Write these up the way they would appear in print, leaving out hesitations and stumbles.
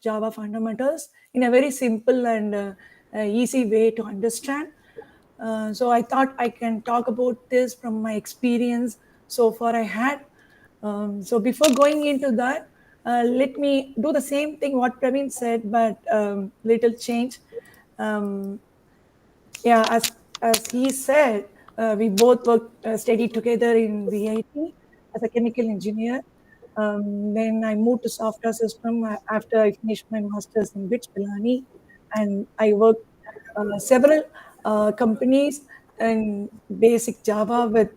Java fundamentals in a very simple and easy way to understand. So I thought I can talk about this from my experience so far I had. So before going into that, let me do the same thing what Praveen said, but little change. Um, yeah, as he said, we both worked studied together in VIT as a chemical engineer. Then I moved to software system after I finished my master's in BITS Pilani, and I worked several companies in basic Java with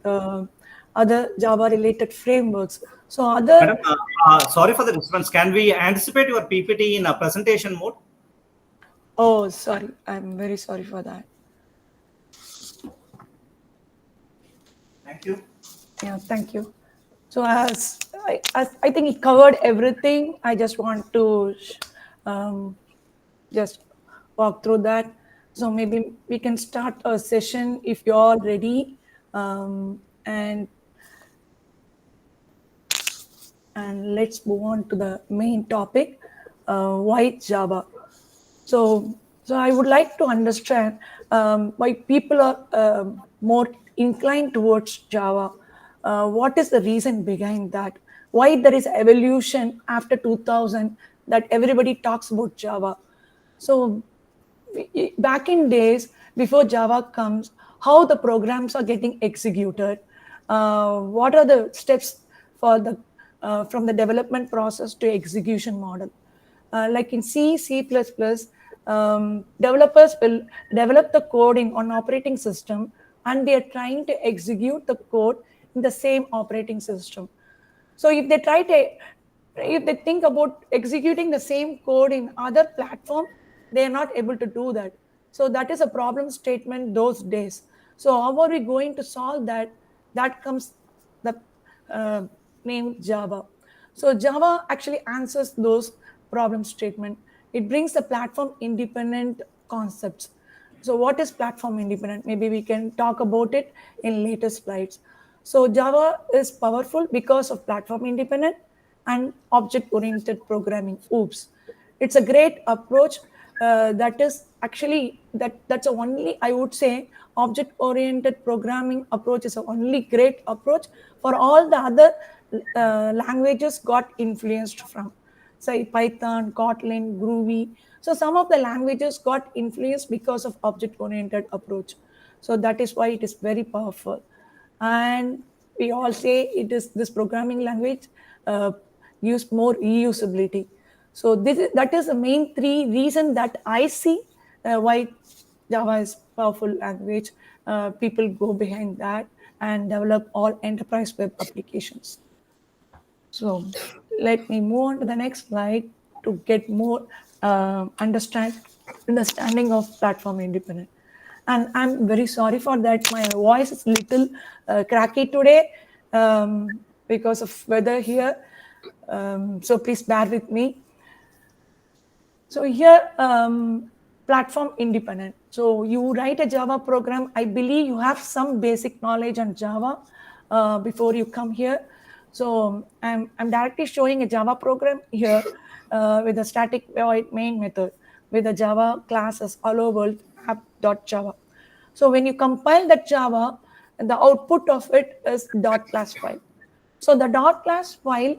other Java related frameworks. So other Madam, sorry for the disturbance. Can we anticipate your PPT in a presentation mode? oh sorry, I'm very sorry for that. Thank you. Yeah, thank you. So as I think it covered everything, I just want to um, just walk through that. So maybe we can start a session if you're all ready, and let's move on to the main topic, why Java. So, so I would like to understand why people are more inclined towards Java. What is the reason behind that? Why there is evolution after 2000 that everybody talks about Java? So back in days before Java comes, how the programs are getting executed, what are the steps for the from the development process to execution model. Like in C++, developers will develop the code in on operating system, and they are trying to execute the code in the same operating system. So if they think about executing the same code in other platform, they are not able to do that. So that is a problem statement those days. So how are we going to solve that? That comes the uh, name Java. So Java actually answers those problem statement. It brings the platform independent concepts. So what is platform independent? Maybe we can talk about it in later slides. So Java is powerful because of platform independent and object oriented programming. Oops. It's a great approach. That is actually that's a only, I would say, object oriented programming approach is a only great approach. For all the other languages got influenced from, say, Python, Kotlin, Groovy. So some of the languages got influenced because of object oriented approach. So that is why it is very powerful. And we all say it is this programming language uh, gives more reusability. So that is the main three reason that I see why Java is powerful language. People go behind that and develop all enterprise web applications. So let me move on to the next slide to get more understanding of platform independent. And I'm very sorry for that. My voice is little cracky today because of weather here. So please bear with me. So here, platform independent. So you write a Java program. I believe you have some basic knowledge on Java before you come here. So I'm directly showing a Java program here with a static void main method with a Java class as hello world app.java. So when you compile that Java, the output of it is dot class file. So the dot class file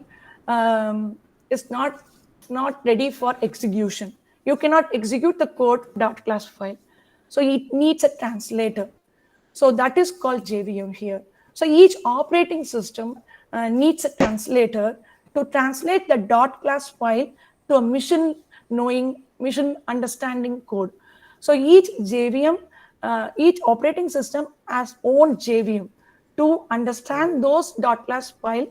is not ready for execution. You cannot execute the code dot class file. So it needs a translator. So that is called JVM here. So each operating system needs a translator to translate the dot class file to a mission understanding code. So each JVM, each operating system has own JVM to understand those dot class file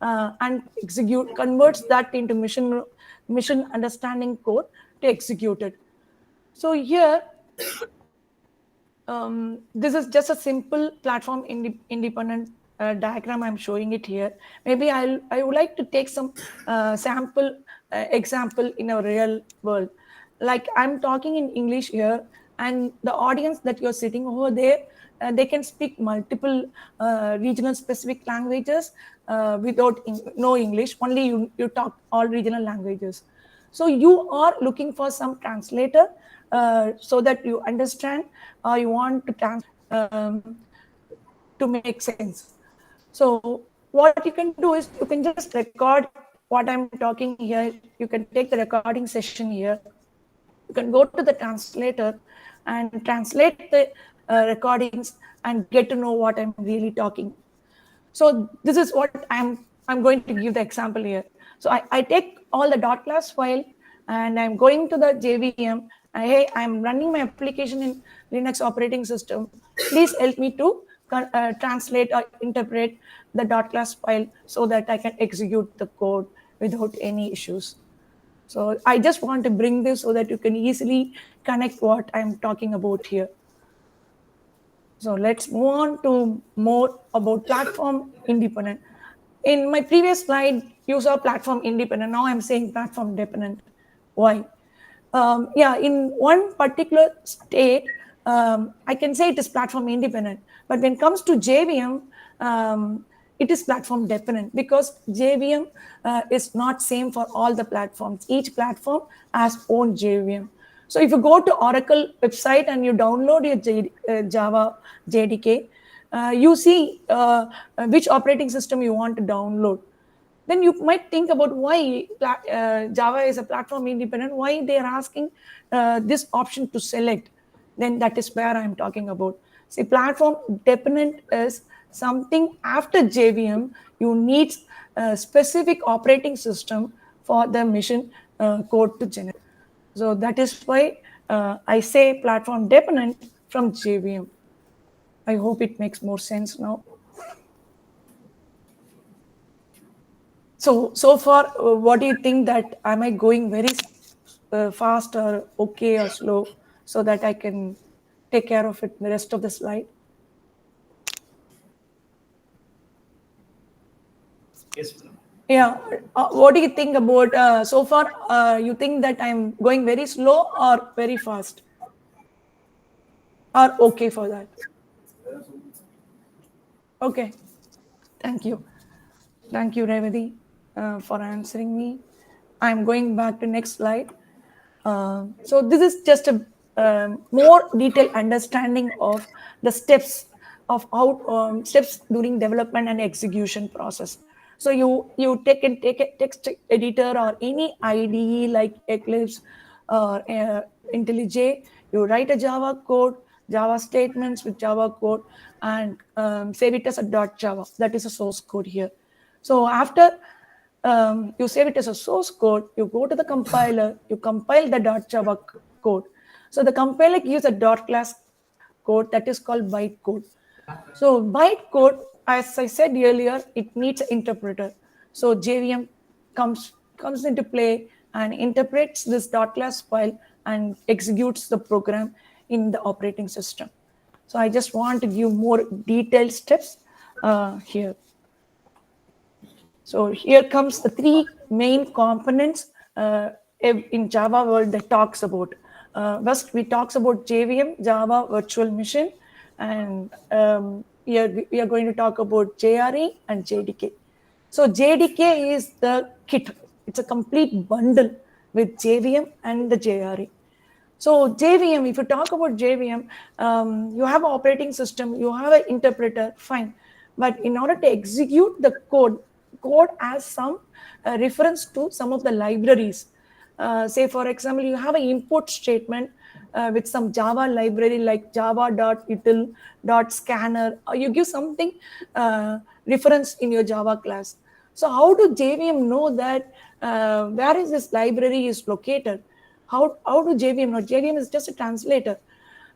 and execute, converts that into mission understanding code to execute it. So here, this is just a simple platform independent diagram. I'm showing it here. Maybe I would like to take some sample example in a real world. Like I'm talking in English here, and the audience that you're sitting over there, they can speak multiple regional specific languages without no English. Only you talk all regional languages. So you are looking for some translator so that you understand or you want to to make sense. So what you can do is you can just record what I'm talking here. You can take the recording session here. You can go to the translator and translate the recordings and get to know what I'm really talking. So this is what I'm going to give the example here. So I take all the .class file and I'm going to the JVM. Hey, I'm running my application in Linux operating system. Please help me to translate or interpret the .class file so that I can execute the code without any issues. So I just want to bring this so that you can easily connect what I'm talking about here. So let's move on to more about platform independent. In my previous slide, you saw platform independent. Now I'm saying platform dependent. Why? Yeah, in one particular state, I can say it is platform independent. But when it comes to JVM, it is platform dependent because JVM is not same for all the platforms. Each platform has own JVM. So if you go to Oracle website and you download your Java JDK, you see which operating system you want to download. Then you might think about why Java is a platform independent, why they are asking this option to select. Then that is where I'm talking about. See, platform dependent is something after JVM, you need a specific operating system for the machine code to generate. So that is why I say platform dependent from JVM. I hope it makes more sense now. So far, what do you think that am I going very fast or okay or slow so that I can take care of it the rest of the slide? Yes. Yeah. What do you think about so far? You think that I'm going very slow or very fast? Or okay for that? Okay. Thank you. Thank you, Revati, for answering me. I'm going back to next slide. So this is just a more detailed understanding of the steps of how steps during development and execution process. So you take a text editor or any IDE like Eclipse or IntelliJ. You write a Java code, Java statements with Java code, and save it as a .java. That is a source code here. So after you save it as a source code, you go to the compiler, you compile the .java code. So the compiler gives a .class code that is called bytecode. So bytecode, as I said earlier, it needs an interpreter. So JVM comes into play and interprets this .class file and executes the program in the operating system. So I just want to give more detailed steps here. So here comes the three main components in Java world that talks about. First, we talks about JVM, Java Virtual Machine, and here we are going to talk about JRE and JDK. So JDK is the kit. It's a complete bundle with JVM and the JRE. So JVM, if you talk about JVM, you have an operating system, you have an interpreter, fine. But in order to execute the code has some reference to some of the libraries. Say, for example, you have an import statement with some Java library like java.util.scanner, or you give something reference in your Java class. So how do JVM know that where is this library is located? How do JVM know? JVM is just a translator.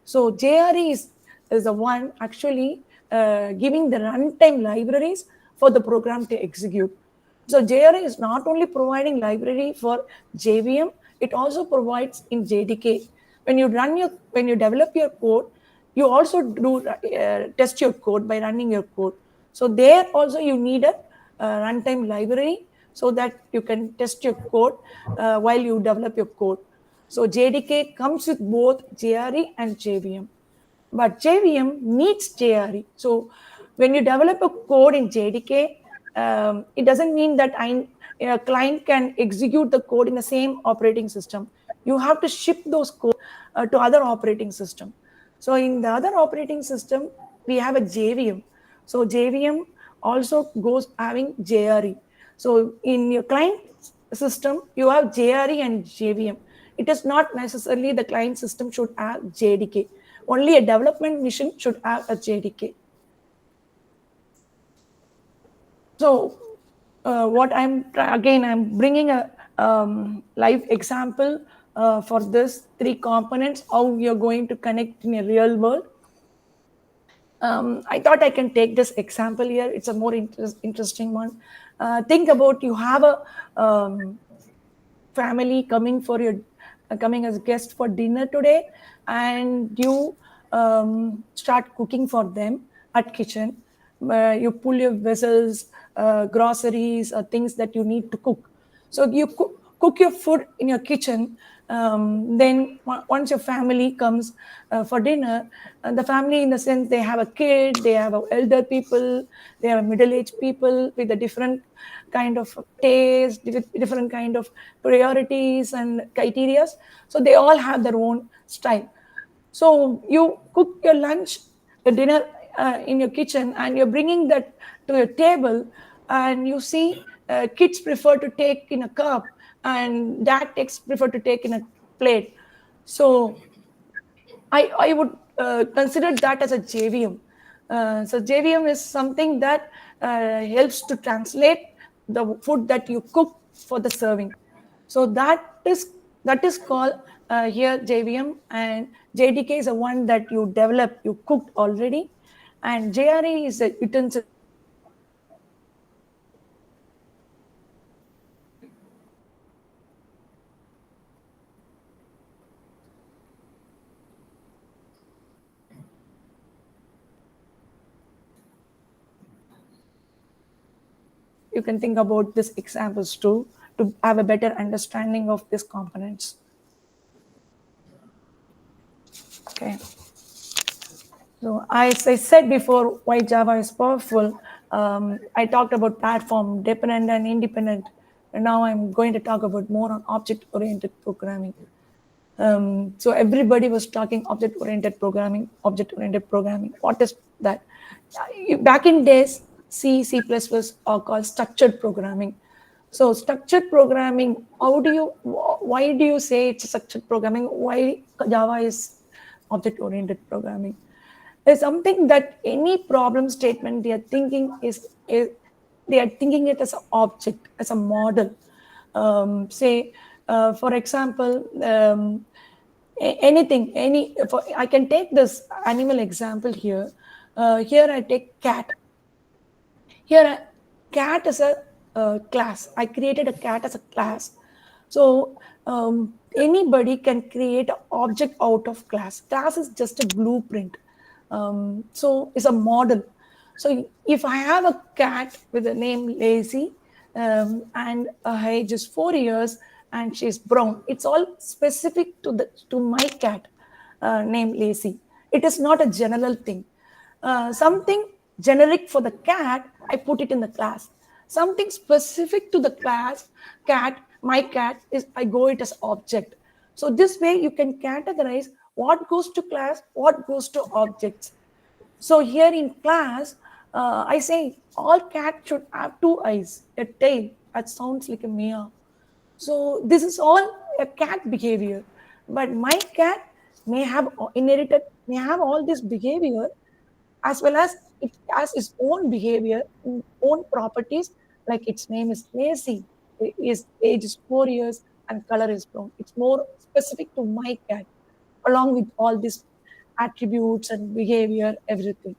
So JRE is the one actually giving the runtime libraries for the program to execute. So JRE is not only providing library for JVM, it also provides in JDK. When you develop your code, you also do test your code by running your code. So there also you need a runtime library so that you can test your code while you develop your code. So JDK comes with both JRE and JVM. But JVM needs JRE. So when you develop a code in JDK, it doesn't mean that a client can execute the code in the same operating system, you have to ship those code to other operating system. So in the other operating system, we have a JVM. So JVM also goes having JRE. So in your client system, you have JRE and JVM. It is not necessarily the client system should have JDK. Only a development mission should have a JDK. So what I'm bringing a live example for this three components, how you're going to connect in a real world. I thought I can take this example here. It's a more interesting one. Think about you have a family coming as guest for dinner today, and you start cooking for them at kitchen. You pull your vessels, groceries, or things that you need to cook. So you cook your food in your kitchen. Then once your family comes for dinner, the family, in the sense, they have a kid, they have elder people, they have middle-aged people with a different kind of taste, different kind of priorities and criteria. So they all have their own style. So you cook your lunch, your dinner in your kitchen, and you're bringing that to your table, and you see kids prefer to take in a cup, and dad takes prefer to take in a plate. So I would consider that as a JVM. So JVM is something that helps to translate the food that you cook for the serving. So that is called here JVM, and JDK is the one that you develop, you cooked already, and JRE is a utensil. You can think about these examples too to have a better understanding of these components. Okay. So as I said before, why Java is powerful, I talked about platform, dependent and independent. And now I'm going to talk about more on object-oriented programming. So everybody was talking object-oriented programming, object-oriented programming. What is that? Back in days, C++ are called structured programming. So structured programming, why do you say it's structured programming? Why Java is object-oriented programming? Is something that any problem statement they are thinking is they are thinking it as an object, as a model. Say, for example, anything, I can take this animal example here. Here I take cat. Here, a cat is a class. I created a cat as a class. So anybody can create an object out of class. Class is just a blueprint. So it's a model. So if I have a cat with the name Lazy, and her age is 4 years and she's brown, it's all specific to my cat named Lazy. It is not a general thing. Something generic for the cat, I put it in the class. Something specific to the class, cat, my cat, is I go it as object. So this way you can categorize what goes to class, what goes to objects. So here in class, I say all cats should have two eyes, a tail. That sounds like a meow. So this is all a cat behavior. But my cat may have may have all this behavior, as well as it has its own behavior, own properties, like its name is Lazy, its age is 4 years, and color is brown. It's more specific to my cat, along with all these attributes and behavior, everything.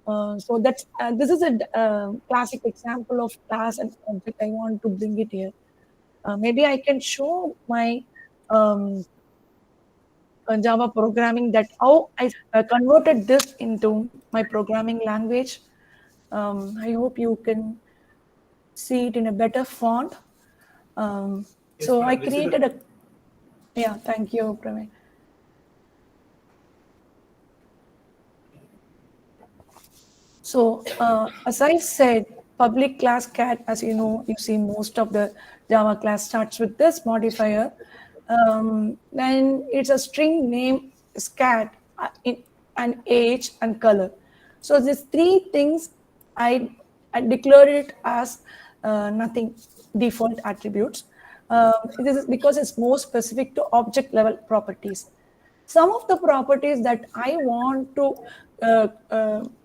So this is a classic example of class and object. I want to bring it here. Maybe I can show my um, Java programming, that how I converted this into my programming language. I hope you can see it in a better font. Um, Yes, so I madam, visible. created a, yeah, thank you, Praveen. So as I said, public class cat, as you know, you see most of the Java class starts with this modifier. Then it's a string name is cat in and age and color. So these three things I, I declare it as nothing default attributes. This is because it's more specific to object level properties. Some of the properties that I want to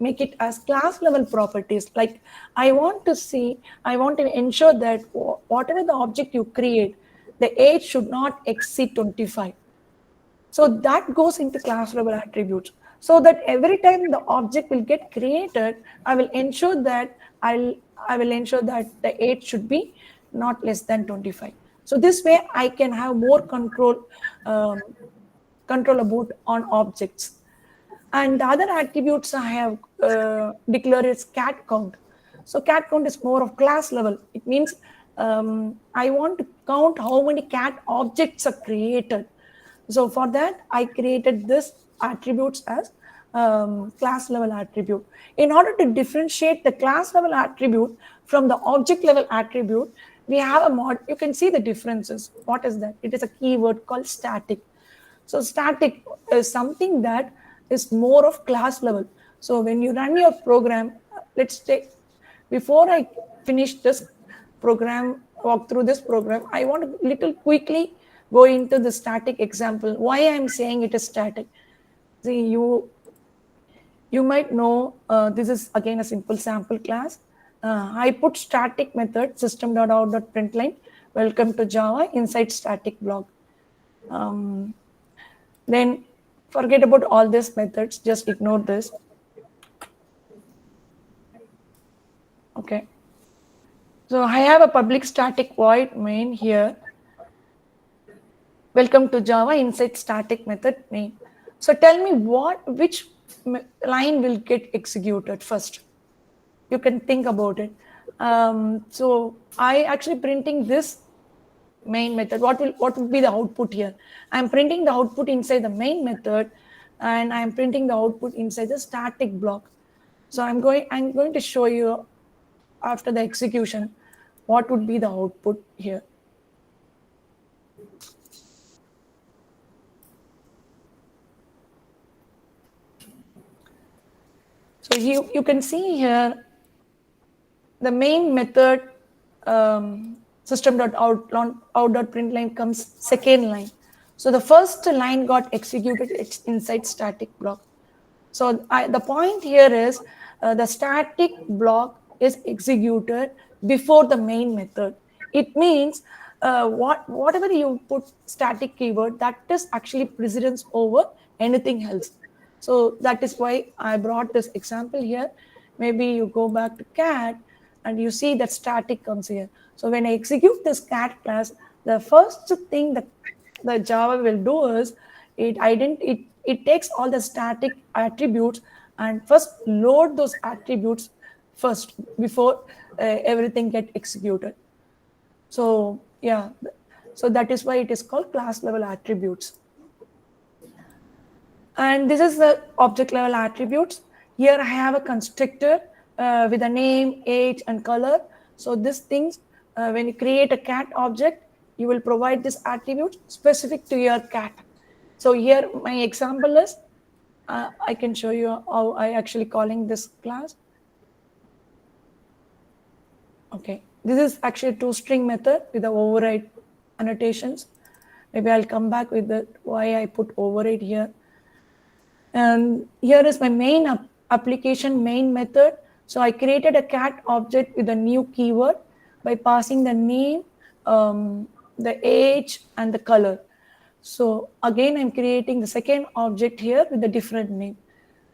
make it as class level properties, like I want to ensure that whatever the object you create, the age should not exceed 25. So that goes into class level attributes. So that every time the object will get created, I will ensure that I will ensure that the age should be not less than 25. So this way I can have more um, control about on objects. And the other attributes I have declared is cat count. So cat count is more of class level. It means I want to count how many cat objects are created. So for that, I created this attributes as class level attribute. In order to differentiate the class level attribute from the object level attribute, we have a mod. You can see the differences. What is that? It is a keyword called static. So static is something that is more of class level. So when you run your program, let's take, before I finish this program, walk through this program, I want to little quickly go into the static example. Why I'm saying it is static? See, you might know this is again a simple sample class. I put static method system.out.println welcome to Java inside static block. Then forget about all these methods, just ignore this. Okay. So I have a public static void main here. Welcome to Java inside static method main. So tell me which line will get executed first. You can think about it. So I actually printing this main method. What will be the output here? I'm printing the output inside the main method, and I'm printing the output inside the static block. So I'm going to show you after the execution what would be the output here. So you can see here the main method system.out.println comes second line. So the first line got executed, it's inside static block. So the point here is the static block is executed before the main method. It means whatever you put static keyword, that is actually precedence over anything else. So that is why I brought this example here. Maybe you go back to cat and you see that static comes here. So when I execute this cat class, the first thing that the Java will do is it takes all the static attributes and first load those attributes first before everything get executed. So yeah, so that is why it is called class level attributes. And this is the object level attributes. Here I have a constructor with a name, age, and color. So these things, when you create a cat object, you will provide this attribute specific to your cat. So here my example is, I can show you how I actually calling this class. Okay, this is actually a toString method with the override annotations. Maybe I'll come back with the why I put override here. And here is my main application main method. So I created a cat object with a new keyword by passing the name, the age, and the color. So again, I'm creating the second object here with a different name.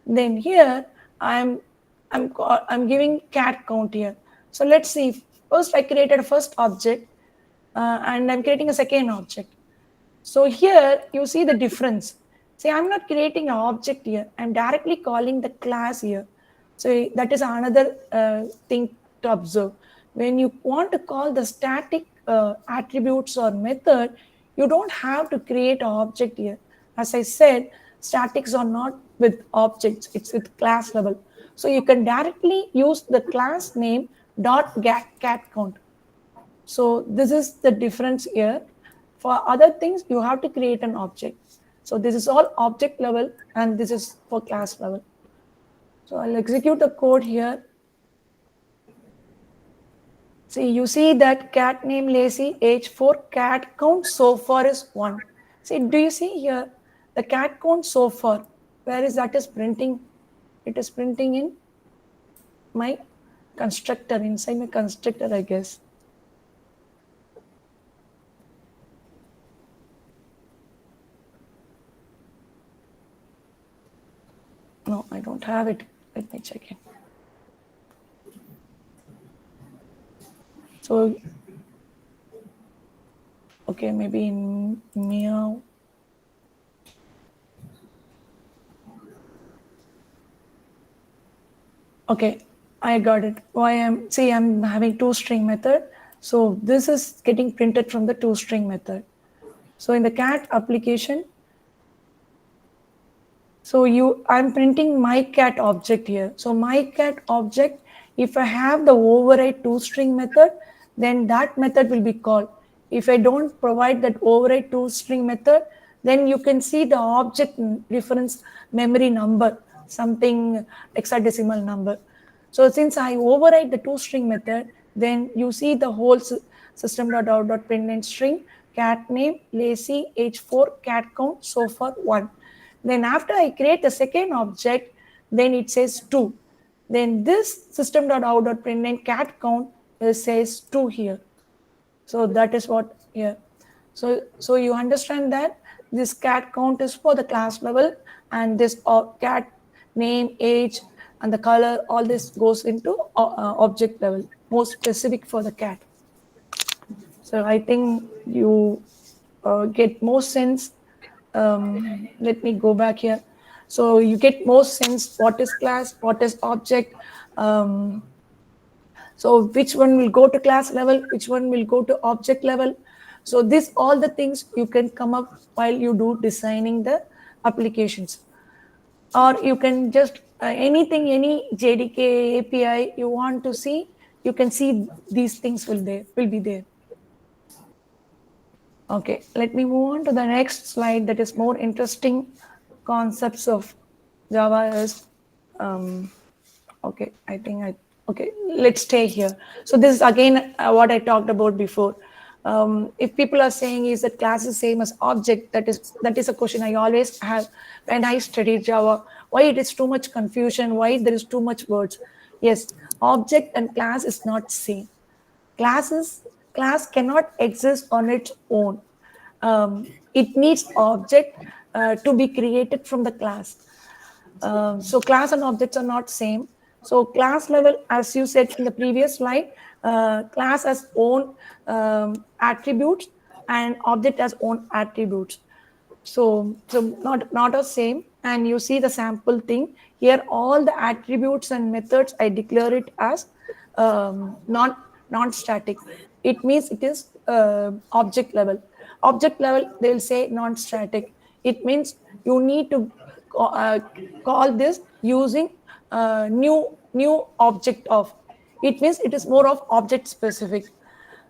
Then here I'm giving cat count here. So let's see. First, I created a first object, and I'm creating a second object. So here you see the difference. See, I'm not creating an object here. I'm directly calling the class here. So that is another thing to observe. When you want to call the static attributes or method, you don't have to create an object here. As I said, statics are not with objects, it's with class level. So you can directly use the class name dot cat count. So this is the difference here. For other things, you have to create an object. So this is all object level and this is for class level. So I'll execute the code here. See, you see that cat name lazy, age 4, cat count so far is 1. See, do you see here the cat count so far? Where is that is printing? It is printing in my constructor, inside my constructor, I guess. No, I don't have it. Let me check it. So, okay, maybe in meow. Okay, I got it. Why I'm having toString method. So this is getting printed from the toString method. So in the cat application, so I'm printing my cat object here. So my cat object, if I have the override toString method, then that method will be called. If I don't provide that override toString method, then you can see the object reference memory number, something hexadecimal number. So since I override the toString method, then you see the whole system.out.println string, cat name, lazy, age 4, cat count, so far 1. Then after I create the second object, then it says 2. Then this system.out.println cat count says 2 here. So that is what here. So you understand that this cat count is for the class level, and this cat name, age, and the color, all this goes into object level, more specific for the cat. So I think you get more sense. Let me go back here. So you get more sense what is class, what is object. So which one will go to class level, which one will go to object level. So this all the things you can come up while you do designing the applications. Or you can just anything, any JDK API you want to see, you can see these things will be there. Okay, let me move on to the next slide that is more interesting concepts of Java is, okay, okay, let's stay here. So this is again what I talked about before. If people are saying is that class is same as object, that is a question I always have when I study Java. Why it is too much confusion? Why there is too much words? Yes, object and class is not same. Class cannot exist on its own. It needs object to be created from the class. So class and objects are not same. So class level, as you said in the previous slide, class has own attributes and object has own attributes. So not the same. And you see the sample thing here. All the attributes and methods I declare it as non-static. It means it is object level. Object level, they'll say non-static. It means you need to call this using new object of. It means it is more of object specific.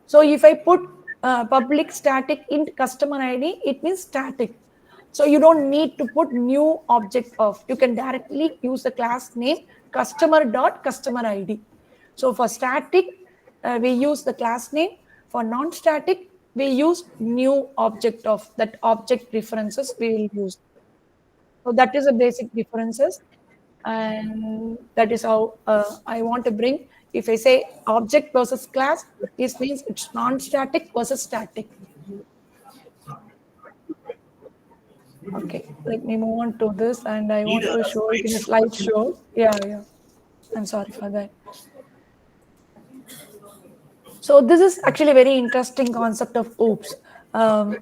So if I put public static int customer ID, it means static. So you don't need to put new object of. You can directly use the class name customer.customer ID. So for static, we use the class name. For non-static, we use new object of. That object references we will use. So that is the basic differences, and that is how I want to bring. If I say object versus class, this means it's non-static versus static. Okay, let me move on to this, and I want Either to the show it in a slideshow. slideshow. Yeah. I'm sorry for that. So this is actually a very interesting concept of OOPS.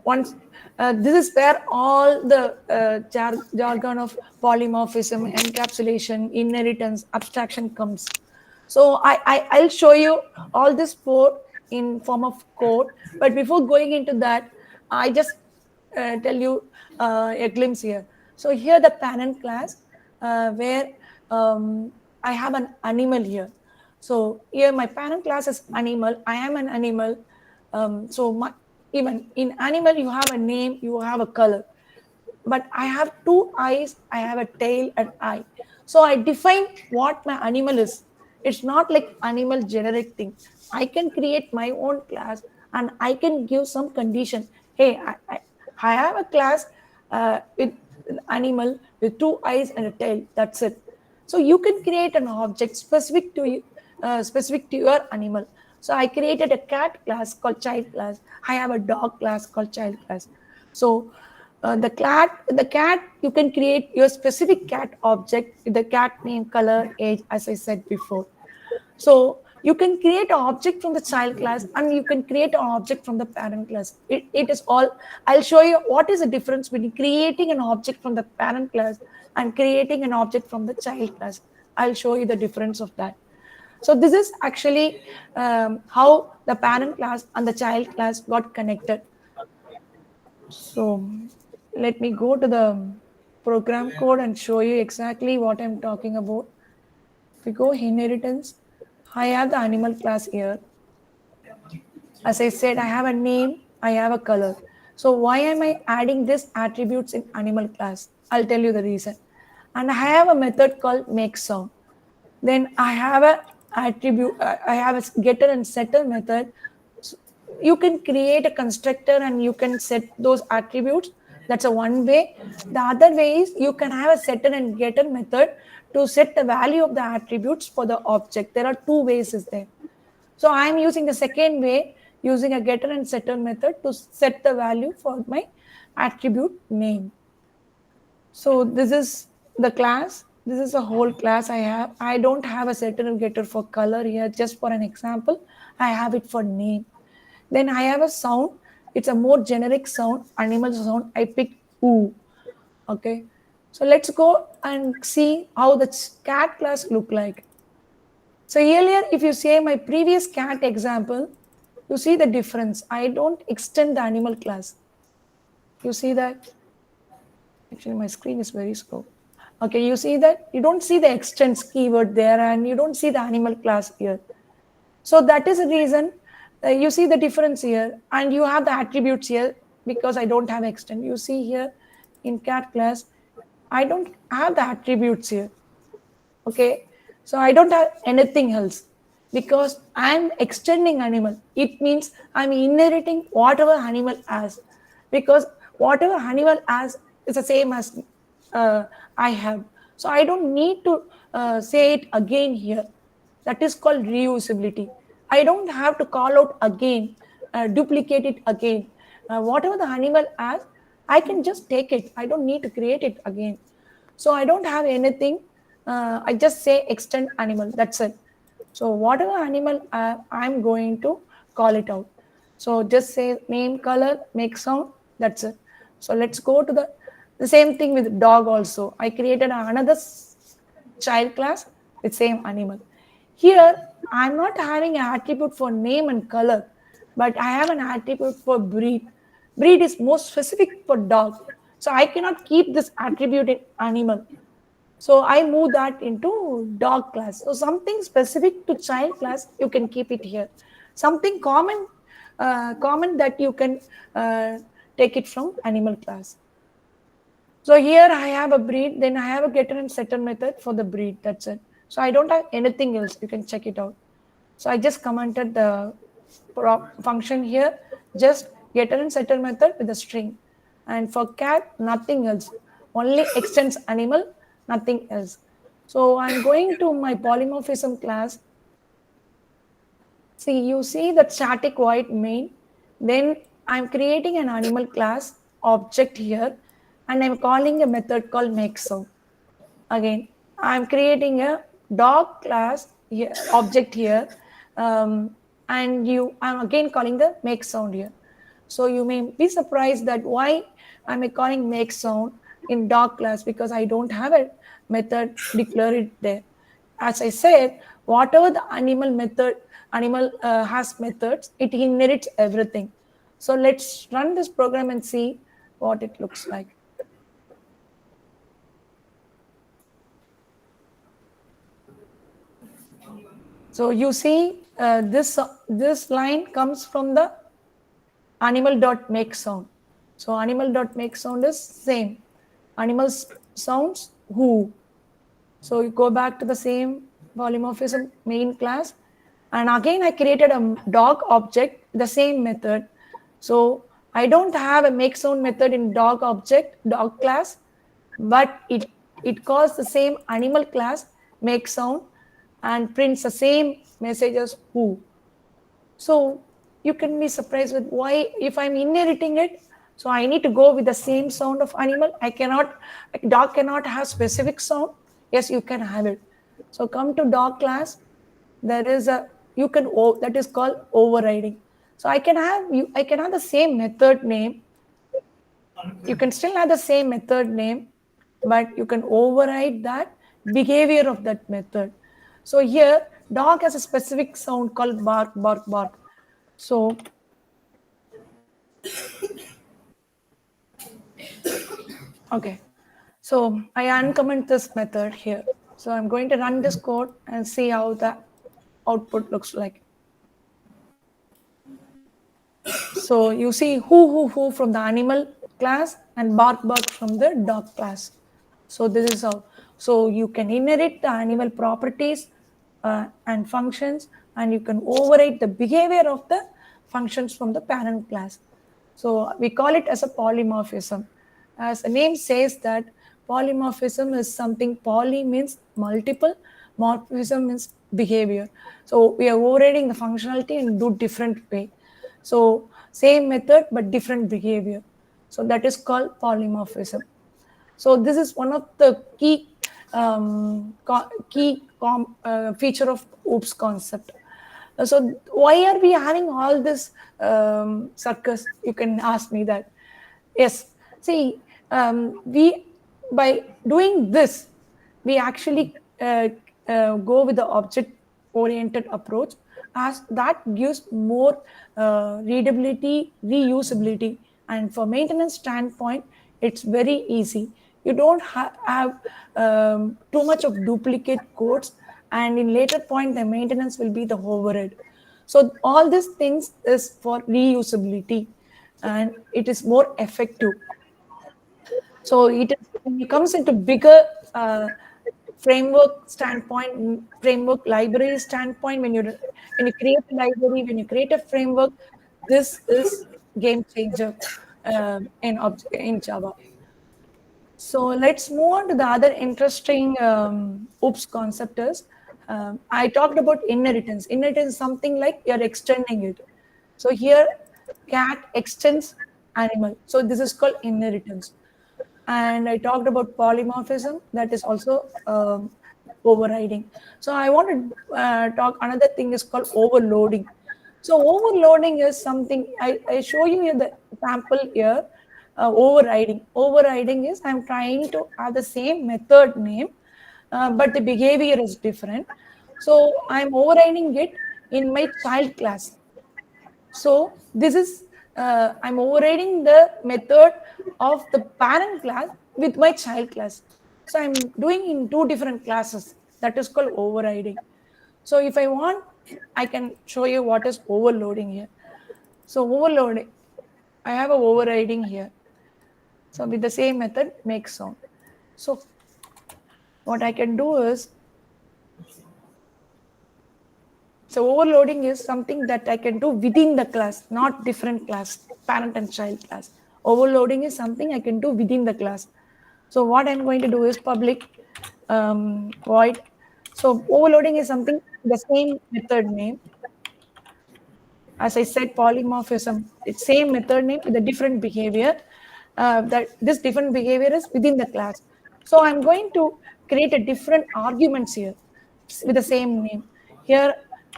Once this is where all the jargon of polymorphism, encapsulation, inheritance, abstraction comes. So I'll show you all this four in form of code. But before going into that, I just tell you a glimpse here. So here the parent class where I have an animal here. So here my parent class is animal. I am an animal. Even in animal, you have a name, you have a color. But I have two eyes, I have a tail and eye. So I define what my animal is. It's not like animal generic thing. I can create my own class and I can give some condition. Hey, I have a class with an animal with two eyes and a tail. That's it. So you can create an object specific to you, specific to your animal. So I created a cat class called child class. I have a dog class called child class. So the cat, you can create your specific cat object with the cat name, color, age, as I said before. So you can create an object from the child class and you can create an object from the parent class. It is all, I'll show you what is the difference between creating an object from the parent class and creating an object from the child class. I'll show you the difference of that. So this is actually how the parent class and the child class got connected. So let me go to the program code and show you exactly what I'm talking about. If we go inheritance, I have the animal class here. As I said, I have a name, I have a color. So why am I adding these attributes in animal class? I'll tell you the reason. And I have a method called make sound. Then I have a attribute, I have a getter and setter method. So you can create a constructor and you can set those attributes. That's a one way. The other way is you can have a setter and getter method to set the value of the attributes for the object. There are two ways is there. So I'm using the second way, using a getter and setter method to set the value for my attribute name. So this is the class. This is a whole class I have. I don't have a setter and getter for color here. Just for an example, I have it for name. Then I have a sound. It's a more generic sound, animal sound. I picked oo. Okay. So let's go and see how the cat class look like. So earlier, if you say my previous cat example, you see the difference. I don't extend the animal class. You see that? Actually, my screen is very slow. Okay, you see that? You don't see the extends keyword there and you don't see the animal class here. So that is the reason you see the difference here and you have the attributes here because I don't have extend. You see here in cat class, I don't have the attributes here. Okay, so I don't have anything else because I'm extending animal. It means I'm inheriting whatever animal has because whatever animal has is the same as uh, I have. So I don't need to say it again here. That is called reusability. I don't have to call out again, duplicate it again. Whatever the animal has, I can just take it. I don't need to create it again. So I don't have anything. I just say extend animal. That's it. So whatever animal I'm going to call it out. So just say name, color, make sound. That's it. So let's go to the same thing with dog also. I created another child class with same animal. Here, I'm not having an attribute for name and color, but I have an attribute for breed. Breed is more specific for dog. So I cannot keep this attribute in animal. So I move that into dog class. So something specific to child class, you can keep it here. Something common that you can take it from animal class. So here I have a breed, then I have a getter and setter method for the breed. That's it. So I don't have anything else. You can check it out. So I just commented the function here, just getter and setter method with a string. And for cat, nothing else. Only extends animal, nothing else. So I'm going to my polymorphism class. See, you see the static void main. Then I'm creating an animal class object here, and I'm calling a method called make sound. Again, I'm creating a dog class here, object here, and I'm again calling the make sound here. So you may be surprised that why am I calling make sound in dog class because I don't have a method declared there. As I said, whatever the animal has methods, it inherits everything. So let's run this program and see what it looks like. So So you see this line comes from the animal.makeSound. So animal.makeSound is same. Animals sounds who. So you go back to the same polymorphism main class. And again, I created a dog object, the same method. So I don't have a make sound method in dog object, dog class, but it calls the same animal class, make sound, and prints the same message as who. So you can be surprised with why, if I'm inheriting it, so I need to go with the same sound of animal. I cannot, like dog cannot have specific sound. Yes, you can have it. So come to dog class, there is a, you can, that is called overriding. So I can have the same method name. You can still have the same method name, but you can override that behavior of that method. So here, dog has a specific sound called bark, bark, bark. So, okay. So I uncomment this method here. So I'm going to run this code and see how the output looks like. So you see who from the animal class and bark, bark from the dog class. So this is how. So you can inherit the animal properties and functions, and you can override the behavior of the functions from the parent class. So we call it as a polymorphism. As the name says that polymorphism is something, poly means multiple, morphism means behavior. So we are overriding the functionality in do different way. So same method but different behavior. So that is called polymorphism. So this is one of the key feature of OOPS concept. So why are we having all this circus? You can ask me that. Yes. See, we by doing this, we actually go with the object-oriented approach, as that gives more readability, reusability, and for maintenance standpoint, it's very easy. You don't have too much of duplicate codes, and in later point, the maintenance will be the overhead. So all these things is for reusability, and it is more effective. So it comes into bigger framework standpoint, framework library standpoint. When you create a library, when you create a framework, this is game changer in Java. So let's move on to the other interesting OOPS concept is, I talked about inheritance. Inheritance is something like you're extending it. So here, cat extends animal. So this is called inheritance. And I talked about polymorphism, that is also overriding. So I want to talk, another thing is called overloading. So overloading is something, I show you in the sample here, overriding. Overriding is I'm trying to have the same method name, but the behavior is different. So I'm overriding it in my child class. So this is, I'm overriding the method of the parent class with my child class. So I'm doing in two different classes. That is called overriding. So if I want, I can show you what is overloading here. So overloading, I have a overriding here. So with the same method, make sound. So what I can do is, so overloading is something that I can do within the class, not different class, parent and child class. Overloading is something I can do within the class. So what I'm going to do is public void. So overloading is something, the same method name. As I said, polymorphism, it's same method name with a different behavior. That this different behavior is within the class. So I'm going to create a different arguments here with the same name. Here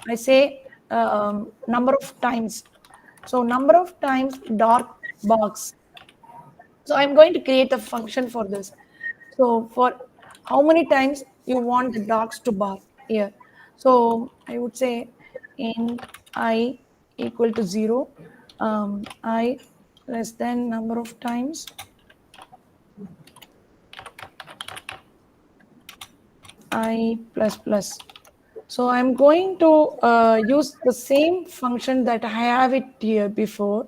I say number of times. So number of times dark box. So I'm going to create a function for this. So for how many times you want the dogs to bark here. So I would say int I equal to 0, I less than number of times I plus plus. So I'm going to use the same function that I have it here before,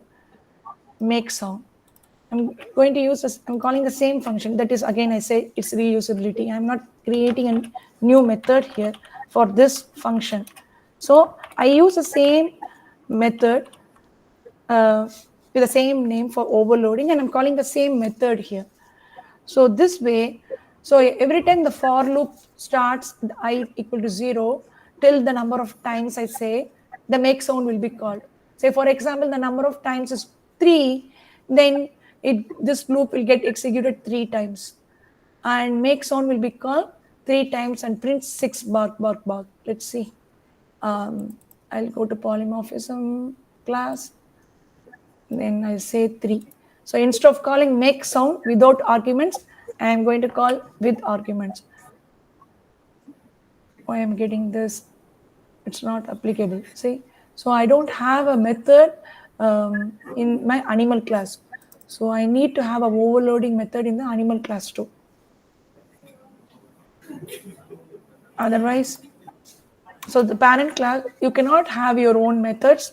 make sound. I'm going to use this, I'm calling the same function. That is, again, I say it's reusability. I'm not creating a new method here for this function. So I use the same method with the same name for overloading, and I'm calling the same method here. So this way, so every time the for loop starts I equal to 0 till the number of times I say, the make sound will be called. Say for example, the number of times is 3, then this loop will get executed 3 times. And make sound will be called 3 times and print 6 bark, bark, bark. Let's see. I'll go to polymorphism class, then I say 3. So instead of calling make sound without arguments, I am going to call with arguments. Why I'm getting this? It's not applicable. See, so I don't have a method in my animal class. So I need to have a overloading method in the animal class too. Otherwise, so the parent class, you cannot have your own methods.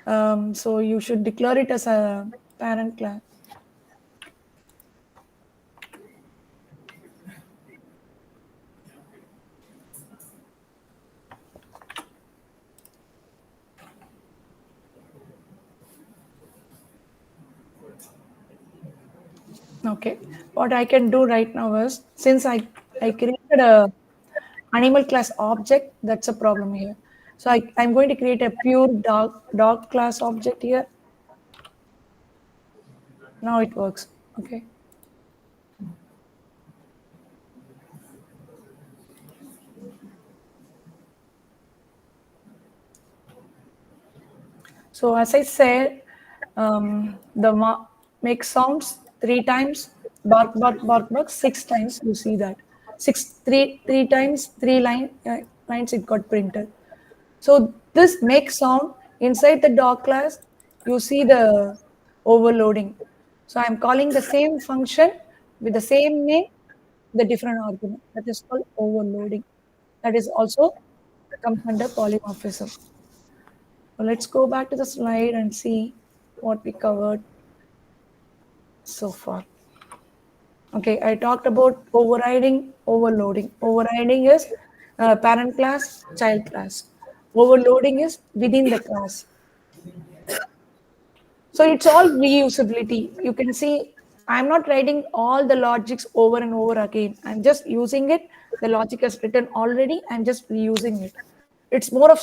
So you should declare it as a parent class. Okay, what I can do right now is, since I created a animal class object, that's a problem here. So I'm going to create a pure dog class object here. Now it works. Okay. So as I said, make sounds 3 times, bark, bark, bark, bark 6 times. You see that three times, lines it got printed. So this make sound inside the dog class, you see the overloading. So I'm calling the same function with the same name, the different argument. That is called overloading. That is also comes under polymorphism. So let's go back to the slide and see what we covered so far. Okay, I talked about overriding, overloading. Overriding is parent class, child class. Overloading is within the class. So it's all reusability. You can see I'm not writing all the logics over and over again. I'm just using it. The logic is written already. I'm just reusing it. It's more of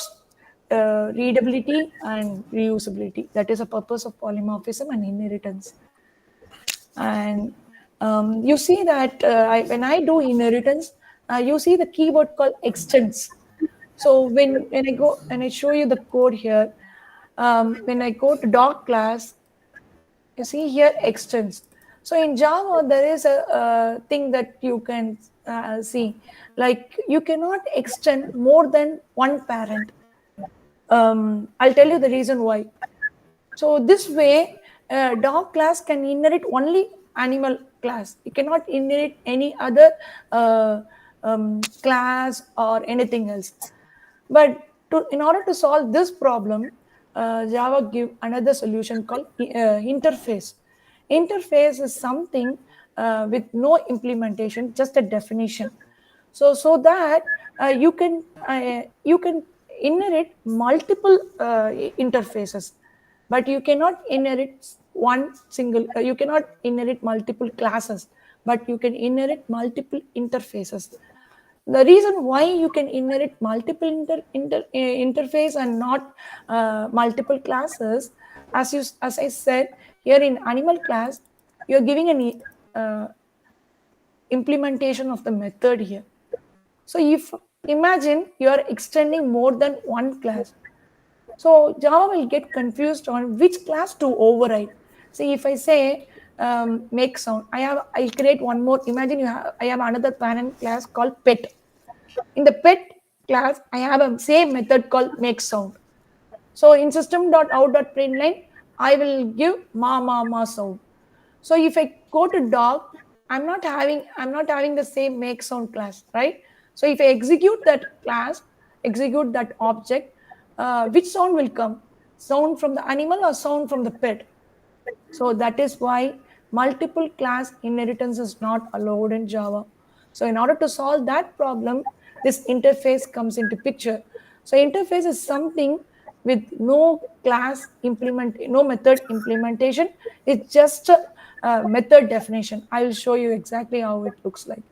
readability and reusability. That is a purpose of polymorphism and inheritance. And you see that when I do inheritance, you see the keyword called extends. So when I go and I show you the code here, when I go to dog class, you see here extends. So in Java, there is a thing that you can see, like you cannot extend more than one parent. I'll tell you the reason why. So this way, dog class can inherit only animal class. It cannot inherit any other class or anything else. But in order to solve this problem, Java give another solution called interface. Interface is something with no implementation, just a definition. So that you can inherit multiple interfaces, but you cannot inherit one single. You cannot inherit multiple classes, but you can inherit multiple interfaces. The reason why you can inherit multiple interface and not multiple classes, as I said here in animal class, you're giving an implementation of the method here. So if imagine you're extending more than one class, so Java will get confused on which class to override. See, if I say make sound, I'll create one more. Imagine I have another parent class called pet. In the pet class, I have a same method called make sound. So in system.out.println, I will give ma sound. So if I go to dog, I'm not having the same make sound class, right? So if I execute that class, execute that object, which sound will come? Sound from the animal or sound from the pet? So that is why multiple class inheritance is not allowed in Java. So in order to solve that problem, this interface comes into picture. So interface is something with no no method implementation. It's just a method definition. I will show you exactly how it looks like.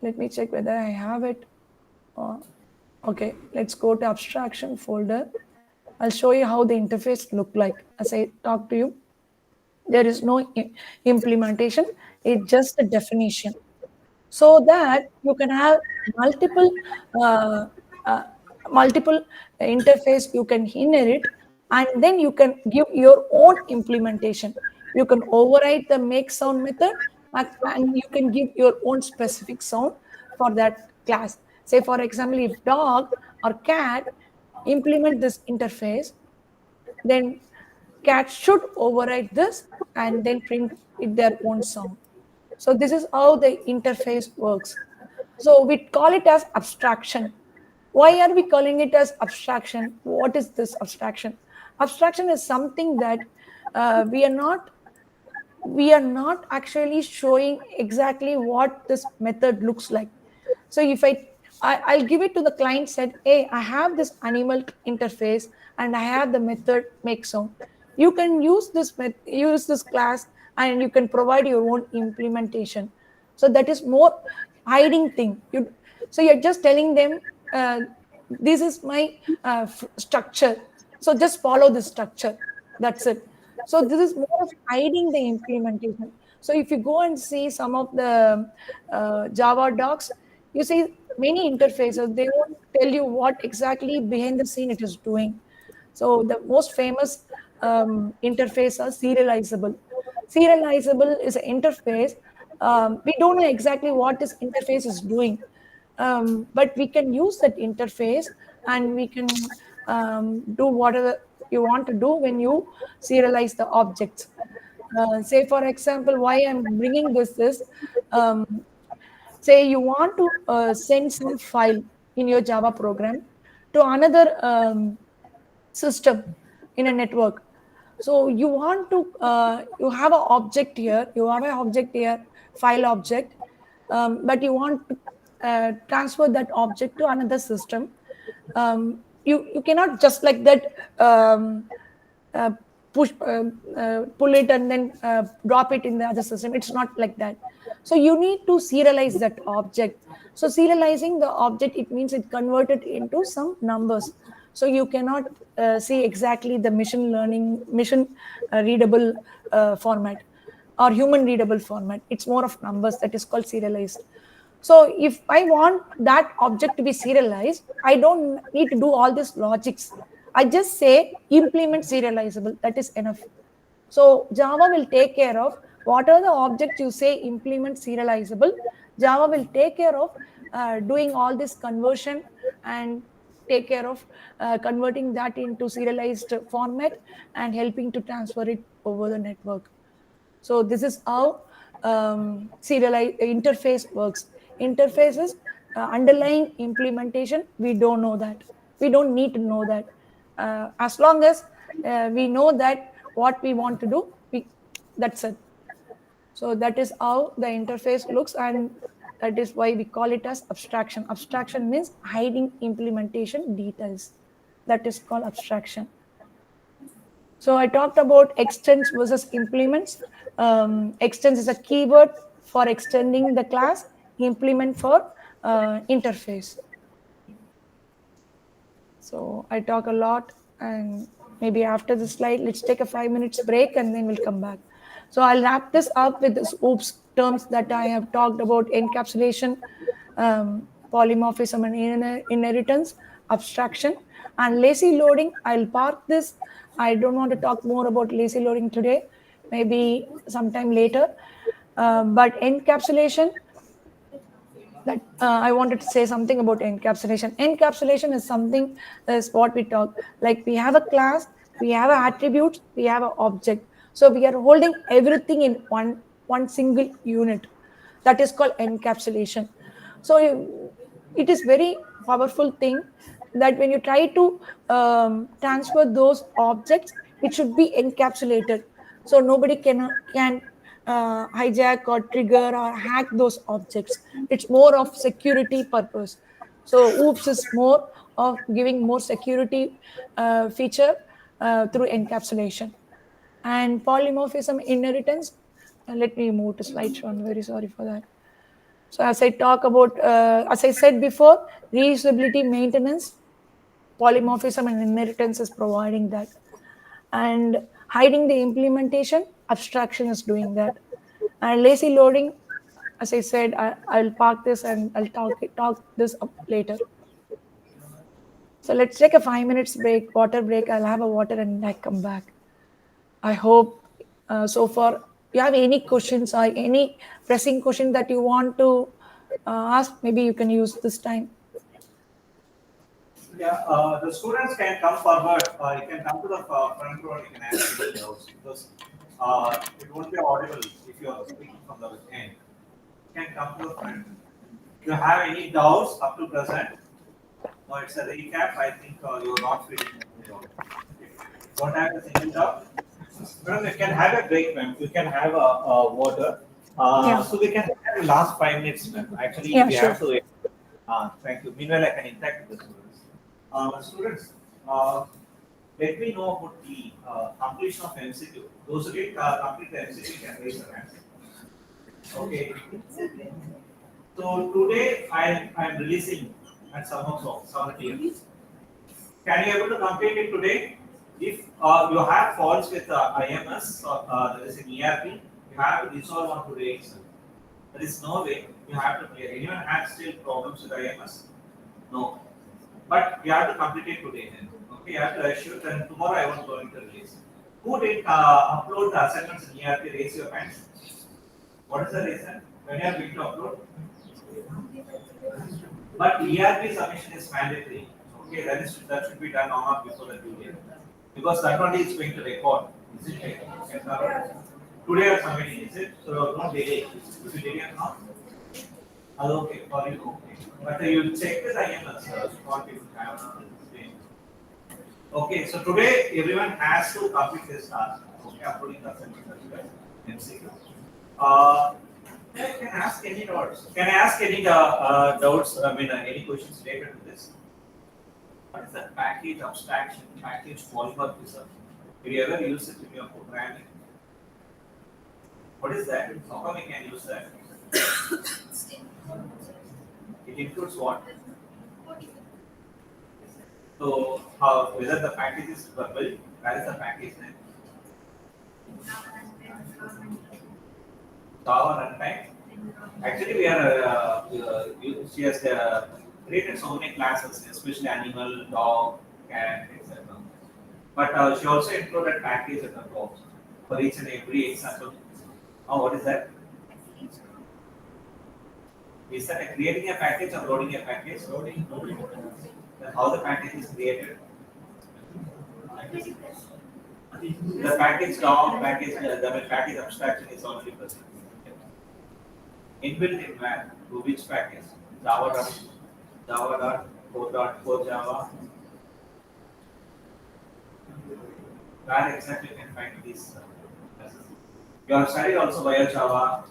Let me check whether I have it. Okay, let's go to abstraction folder. I'll show you how the interface look like as I talk to you. There is no implementation, it's just a definition, so that you can have multiple uh, uh, multiple interface you can inherit, and then you can give your own implementation. You can override the make sound method, and you can give your own specific sound for that class. Say for example, if dog or cat implement this interface, then cat should override this and then print it their own sound. So this is how the interface works. So we call it as abstraction. Why are we calling it as abstraction? What is this abstraction? Abstraction is something that we are not actually showing exactly what this method looks like. So if I'll give it to the client, said, hey, I have this animal interface and I have the method make sound. You can use this class, and you can provide your own implementation. So that is more hiding thing. So you're just telling them, this is my structure. So just follow this structure. That's it. So this is more of hiding the implementation. So if you go and see some of the Java docs, you see many interfaces, they won't tell you what exactly behind the scene it is doing. So the most famous interface are serializable. Serializable is an interface. We don't know exactly what this interface is doing, but we can use that interface, and we can do whatever you want to do when you serialize the objects. Say for example, why I'm bringing this is, um, say you want to send some file in your Java program to another system in a network. So you have an object here, file object, but you want to transfer that object to another system. You cannot just like that, uh, pull it and then drop it in the other system. It's not like that. So you need to serialize that object. So serializing the object, it means it converted into some numbers. So you cannot see exactly the mission readable format or human readable format. It's more of numbers, that is called serialized. So if I want that object to be serialized, I don't need to do all these logics. I just say implement serializable. That is enough. So Java will take care of what are the objects you say implement serializable. Java will take care of doing all this conversion and take care of converting that into serialized format and helping to transfer it over the network. So this is how serialized interface works. Interfaces, underlying implementation, we don't know that. We don't need to know that. As long as we know that what we want to do, that's it. So that is how the interface looks, and that is why we call it as abstraction. Abstraction means hiding implementation details. That is called abstraction. So I talked about extends versus implements. Extends is a keyword for extending the class, implement for interface. So I talk a lot, and maybe after the slide, let's take a 5 minutes break and then we'll come back. So I'll wrap this up with the OOPS terms that I have talked about: encapsulation, polymorphism and inheritance, abstraction, and lazy loading. I'll park this. I don't want to talk more about lazy loading today, maybe sometime later. But encapsulation, that I wanted to say something about encapsulation. Encapsulation is something, is what we talk. Like we have a class, we have attributes, we have an object. So we are holding everything in one single unit. That is called encapsulation. So it is very powerful thing that when you try to transfer those objects, it should be encapsulated, so nobody can hijack or trigger or hack those objects. It's more of security purpose. So OOPS is more of giving more security feature through encapsulation. And polymorphism inheritance, let me move to slideshow. I'm very sorry for that. So as I talk about, as I said before, reusability maintenance, polymorphism and inheritance is providing that. And hiding the implementation, abstraction is doing that. And lazy loading, as I said, I'll park this and I'll talk this up later. So let's take a 5 minutes break, water break. I'll have a water and I come back. I hope so far you have any questions or any pressing question that you want to ask. Maybe you can use this time. Yeah, the students can come forward. You can come to the front row and you can ask any doubts because it won't be audible if you are speaking from the end. You can come to the front. If you have any doubts up to present, or it's a recap, I think you are not feeling don't have a single doubt. Madam, you can have a break, ma'am. You can have a water. Yeah. So we can have the last 5 minutes, ma'am. Actually, Yeah, we sure. have to. Thank you. Meanwhile, I can interact with the students. Students, let me know about the completion of MCQ. Those who did complete the MCQ can raise their hands. Okay. So today I'm releasing at 7 p.m. Can you able to complete it today? If you have faults with IMS or there is an ERP, you have to resolve on today itself. There is no way you have to clear. Anyone has still problems with IMS? No. But you have to complete it today then. Okay, you have to assure then tomorrow I want going to release. Who did upload the assignments in ERP? Raise your hand. What is the reason? When you are going to upload? But ERP submission is mandatory. Okay, that should be done on or before the due date. Because that one is going to record. Is it right? Today or submitting, is it? So don't delay. If you delay or not, okay, for you, okay. But you check with IMS, what people have. Okay, so today everyone has to complete this task. Okay, uploading the assignment as well. MCQ. Can I ask any doubts? Can I ask any doubts? I mean, any questions related to this? What is the package abstraction, package polymorphism? Did you ever use it in your programming? What is that? How come we can use that? It includes what? So, whether the package is built, where is the package name? Java runtime. Actually, we are. She has created so many classes, especially animal, dog, cat, etc. But she also included package at the top for each and every example. Oh, what is that? Is that creating a package or loading a package? Loading. Then how the package is created? The package DOM, the package abstraction is already present. Inbuilt in where? To which package? Java core Java. Where exactly you can find these classes? You have studied also via Java.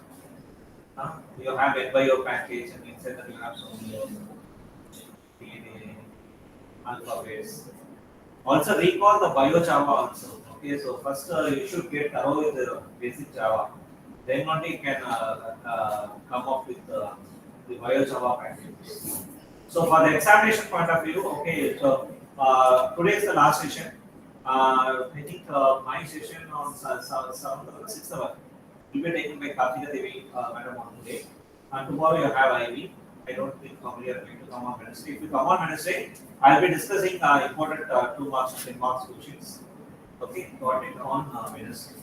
You have NBio package and inside that you have so many DNA, alphabets. Also recall the BioJava also. Okay, so first you should get thorough with the basic Java. Then only you can come up with the BioJava package. So for the examination point of view, okay, so today is the last session. I think my session on 6th hour will be taken by Kartika Devi madam on today. And tomorrow you have IB. I don't think probably are going to come on Wednesday. If you come on Wednesday, I'll be discussing important 2 marks and 10 marks questions. Okay, got it on Wednesday.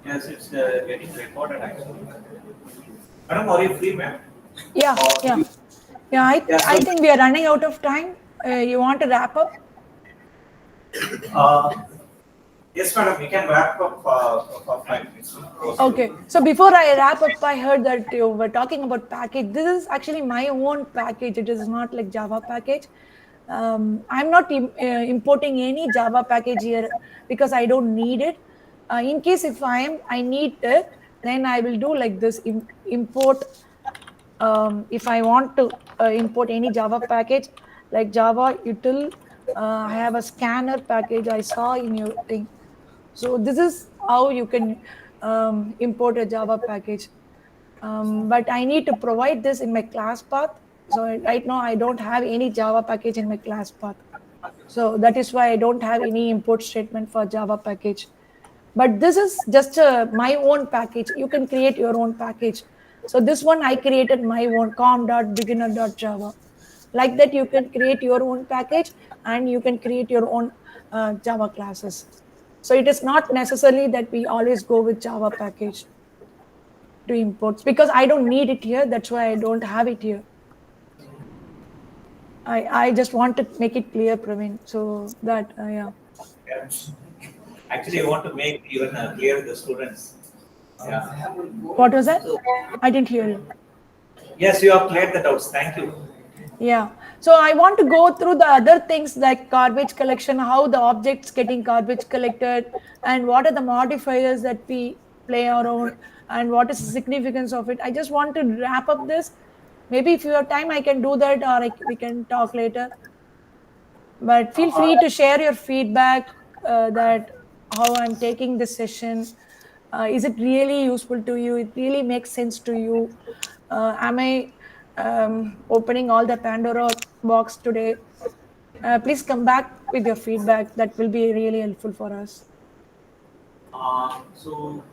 Yes, it's getting recorded actually. Madam, are you free, ma'am? Yeah, yeah. Yeah, I think we are running out of time. You want to wrap up? Yes, madam, we can wrap up for 5 minutes. Okay, so before I wrap up, I heard that you were talking about package. This is actually my own package. It is not like Java package. I'm not importing any Java package here because I don't need it. In case if I need it, then I will do like this import. If I want to import any Java package like Java util, I have a scanner package I saw in your thing. So this is how you can import a Java package. But I need to provide this in my class path. So right now I don't have any Java package in my class path. So that is why I don't have any import statement for Java package. But this is just my own package. You can create your own package. So this one I created my own com.beginner.java. Like that, you can create your own package and you can create your own Java classes. So it is not necessarily that we always go with Java package to imports because I don't need it here. That's why I don't have it here. I just want to make it clear, Praveen. So that, yeah. Yeah. Actually, you want to make even clear the students. Yeah. What was that? So, I didn't hear you. yes, you have cleared the doubts. Thank you. Yeah. So I want to go through the other things like garbage collection, how the objects getting garbage collected, and what are the modifiers that we play around, and what is the significance of it. I just want to wrap up this. Maybe if you have time, I can do that, or we can talk later. But feel free to share your feedback that how I'm taking this session. Is it really useful to you? It really makes sense to you? Am I opening all the Pandora box today? Please come back with your feedback. That will be really helpful for us. So,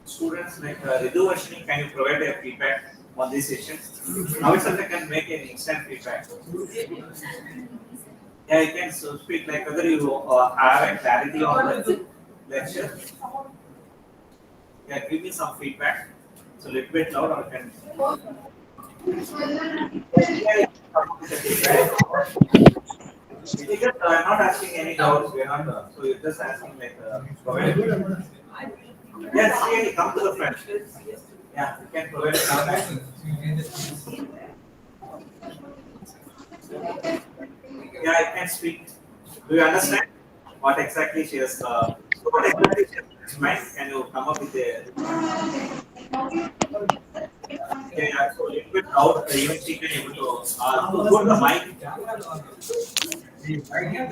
students like Ridu Ashwini, can you provide a feedback on this session? Now itself I can make an instant feedback. Yeah, you can so speak like whether you have a clarity on the lecture. Yeah, give me some feedback. So a little bit loud or can. Yeah, because I'm not asking any doubts. We are not. So you're just asking like. Provide. Yes, really, come to the front. Yeah, you can provide it now. Yeah, I can speak. Do you understand what exactly she has? What exactly she has in mind? Can you come up with a? Okay, yeah, so a little bit out. Even she can able to go to the mic.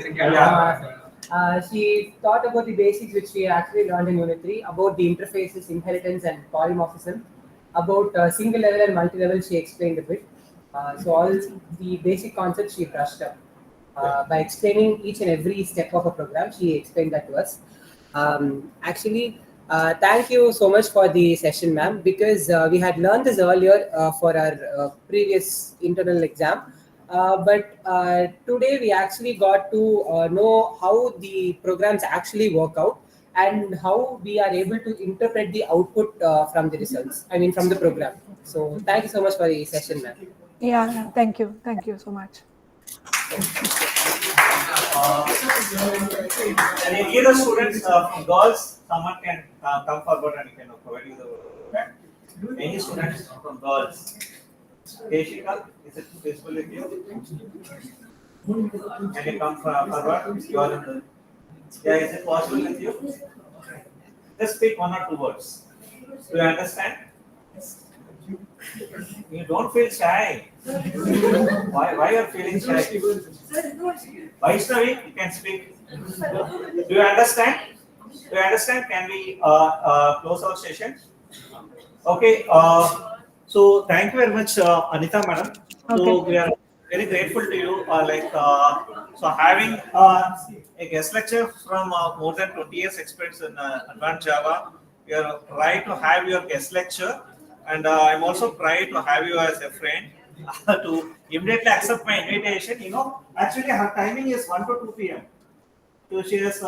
Yeah. She taught about the basics which we actually learned in Unit 3 about the interfaces, inheritance, and polymorphism. About single level and multi level, she explained a bit. So, all the basic concepts she brushed up. By explaining each and every step of a program, she explained that to us. Actually, thank you so much for the session, ma'am, because we had learned this earlier for our previous internal exam. But today we actually got to know how the programs actually work out and how we are able to interpret the output from the results. I mean, from the program. So, thank you so much for the session, ma'am. Yeah, thank you. Thank you so much. And any other students, girls, someone can come forward and can provide you the feedback. Any students from girls? Keshika, is it visible with you? Can you come forward? You are in the, yeah, is it possible with you? Just speak one or two words. Do you understand? You don't feel shy. Why you are feeling shy? Vaishnavi, you can speak. Do you understand? Do you understand? Can we close our session? Okay. So thank you very much, Aneetha madam. So Okay. we are very grateful to you. So having a guest lecture from more than 20 years experience in advanced Java, we are proud to have your guest lecture, and I'm also proud to have you as a friend to immediately accept my invitation. You know, actually her timing is 1 to 2 p.m. So she is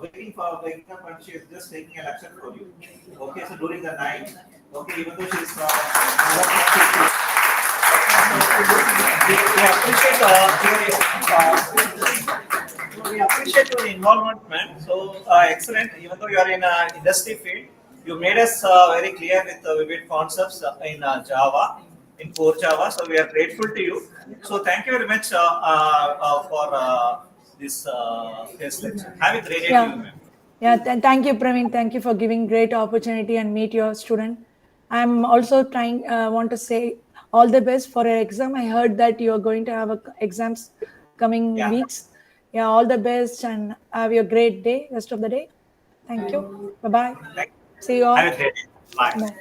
waiting for waking up and she is just taking a lecture for you. Okay, so during the night, okay, even though she's we appreciate your involvement, man. So excellent. Even though you are in industry field, you made us very clear with vivid concepts in Java, in core Java. So we are grateful to you. So thank you very much for this test lecture. Have a great day to you, Yeah. ma'am. Yeah, thank you, Praveen. Thank you for giving great opportunity and meet your student. I'm also want to say all the best for your exam. I heard that you're going to have exams coming Yeah. weeks. Yeah, all the best and have a great day, rest of the day. Thank you. Bye-bye. Thank See you you. Have a all. great day. Bye. Bye.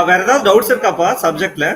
Where are the doubts irkappa subject la